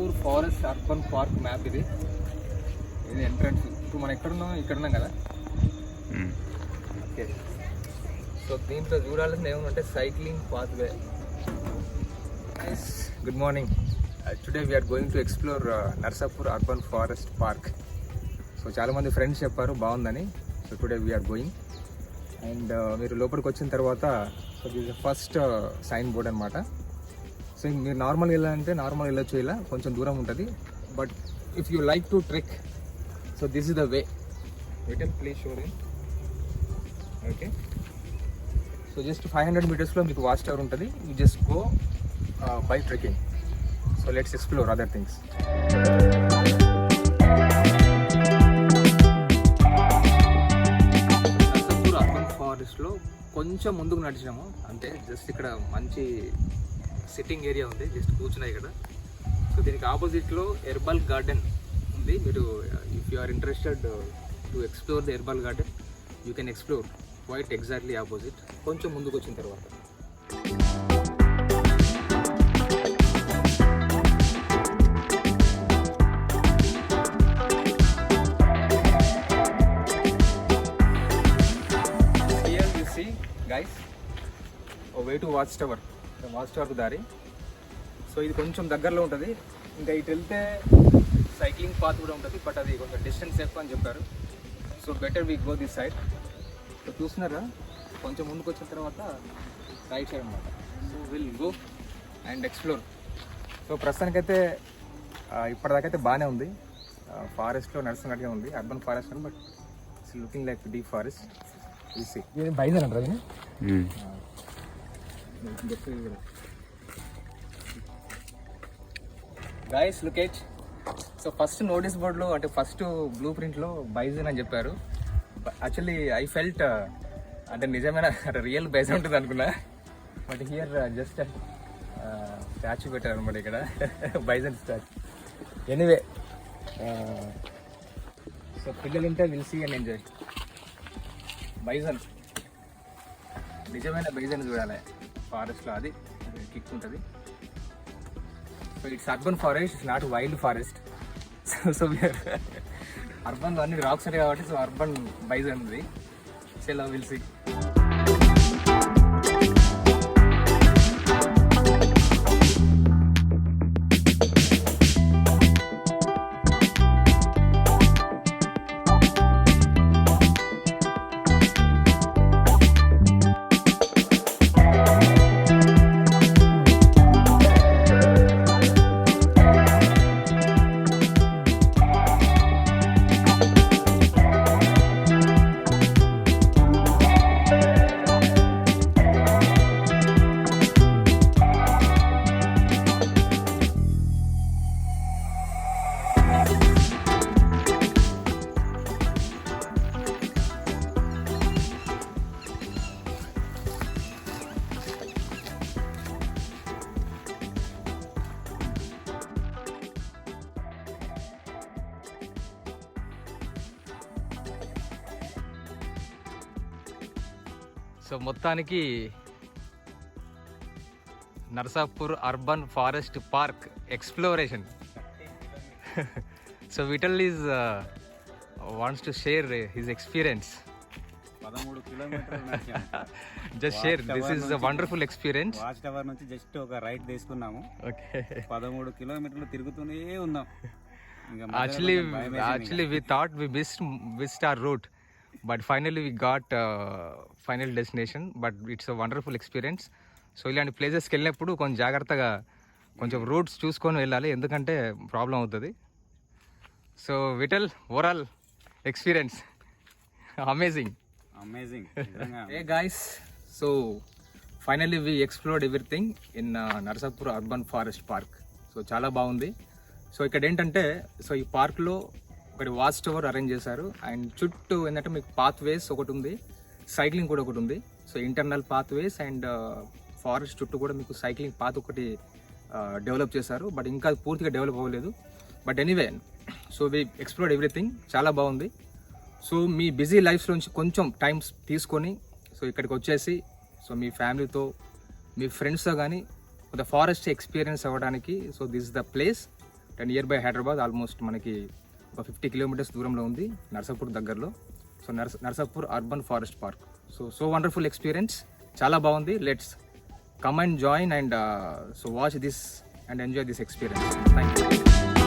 Narsapur forest urban park map ఇది entrance. ఇప్పుడు మనం ఇక్కడున్నాం కదా. ఓకే, సో దీంట్లో చూడాల్సింది ఏమంటే cycling pathway. Good morning. Today we're going to explore Narsapur urban forest park. So చాలామంది ఫ్రెండ్స్ చెప్పారు బాగుందని. So today we're going. And మీరు లోపలికి వచ్చిన తర్వాత so this first sign board అనమాట. సో మీరు నార్మల్గా వెళ్ళాలంటే నార్మల్ వెళ్ళొచ్చు, ఇలా కొంచెం దూరం ఉంటుంది. But if you like to trek, so this is the way. Return please show in. Okay, so just 500 మీటర్స్లో మీకు వాచ్ టవర్ ఉంటుంది. You just go by trekking. So let's explore other things. Narsapur urban ఫారెస్ట్లో కొంచెం ముందుకు నడిచినాము అంటే just ఇక్కడ మంచి సిట్టింగ్ ఏరియా ఉంది, జస్ట్ కూర్చున్నాయి ఇక్కడ. సో దీనికి ఆపోజిట్లో హెర్బల్ గార్డెన్ ఉంది. మీరు if you are interested to explore the herbal garden, you can explore quite exactly opposite, కొంచెం ముందుకు వచ్చిన తర్వాత. Here you see guys oh way to watch tower దారి. సో ఇది కొంచెం దగ్గరలో ఉంటుంది. ఇంకా ఇటు వెళ్తే సైక్లింగ్ పాత్ కూడా ఉంటుంది, బట్ అది కొంచెం డిస్టెన్స్ ఎక్కువ అని చెప్పారు. So better we go this side. So చూస్తున్నారా, కొంచెం ముందుకు వచ్చిన తర్వాత రైట్ సైడ్ అనమాట. So will go and explore. So ప్రస్తుతానికైతే ఇప్పటిదాకైతే బాగానే ఉంది. ఫారెస్ట్లో నడుస్తున్నట్టుగా ఉంది, అర్బన్ ఫారెస్ట్ అని, but it's looking like deep forest. ఈసీ బైజన్ అంటారు అది. Guys look at. So first notice బోర్డులో అంటే ఫస్ట్ బ్లూ ప్రింట్లో బైజన్ అని చెప్పారు. యాక్చువల్లీ ఐ ఫెల్ట్ అంటే నిజమైన రియల్ బైజన్ ఉంటుంది అనుకున్నా, బట్ హియర్ జస్ట్ స్టాచ్యూ పెట్టారు అనమాట ఇక్కడ, బైజన్ స్టాచ్యూ. ఎనీవే, సో పిల్లలు ఉంటే will see and enjoy. Bison, నిజమైన బైజన్ చూడాలి ఫారెస్ట్లో, అది కిక్ ఉంటుంది. So it's urban forest, it's not wild forest. So అర్బన్లో అన్ని రాక్స్ ఉంటాయి కాబట్టి సో అర్బన్ బైజన్ ఉంది. So will see. సో మొత్తానికి Narsapur urban forest park exploration. So Vithal is wants to share his experience. 13 కిలోమీటర్లు just share, this is a wonderful experience. Watch tower నుంచి just ఒక right తీసుకున్నాము. ఓకే, 13 కిలోమీటర్లు తిరుగుతూనే ఉన్నాం. Actually we thought we missed our route, but finally we got final destination. But it's a wonderful experience. So ఇలాంటి ప్లేసెస్కి వెళ్ళినప్పుడు కొంచెం జాగ్రత్తగా కొంచెం రూట్స్ చూసుకొని వెళ్ళాలి, ఎందుకంటే ప్రాబ్లం అవుతుంది. So Vithal, overall experience amazing. Hey guys, so finally we explored everything in Narsapur urban forest park. So చాలా బాగుంది. సో ఇక్కడ ఏంటంటే, సో ఈ పార్క్లో ఒకటి వాచ్ టవర్ అరేంజ్ చేశారు, అండ్ చుట్టూ ఏంటంటే మీకు పాత్ వేస్ ఒకటి ఉంది, సైక్లింగ్ కూడా ఒకటి ఉంది. So internal path ways and forest చుట్టూ కూడా మీకు సైక్లింగ్ పాత్ ఒకటి డెవలప్ చేశారు, బట్ ఇంకా పూర్తిగా డెవలప్ అవ్వలేదు. But anyway, so we explored everything, చాలా బాగుంది. సో మీ బిజీ లైఫ్ నుంచి కొంచెం టైం తీసుకొని సో ఇక్కడికి వచ్చేసి సో మీ ఫ్యామిలీతో మీ ఫ్రెండ్స్తో కానీ కొంత ఫారెస్ట్ ఎక్స్పీరియన్స్ అవ్వడానికి so this is the place. Near by Hyderabad, almost మనకి ఒక 50 కిలోమీటర్స్ దూరంలో ఉంది, నర్సాపూర్ దగ్గరలో. So Narsapur urban forest park. So wonderful experience, చాలా బాగుంది. Let's come and join and so watch this and enjoy this experience. Thank you.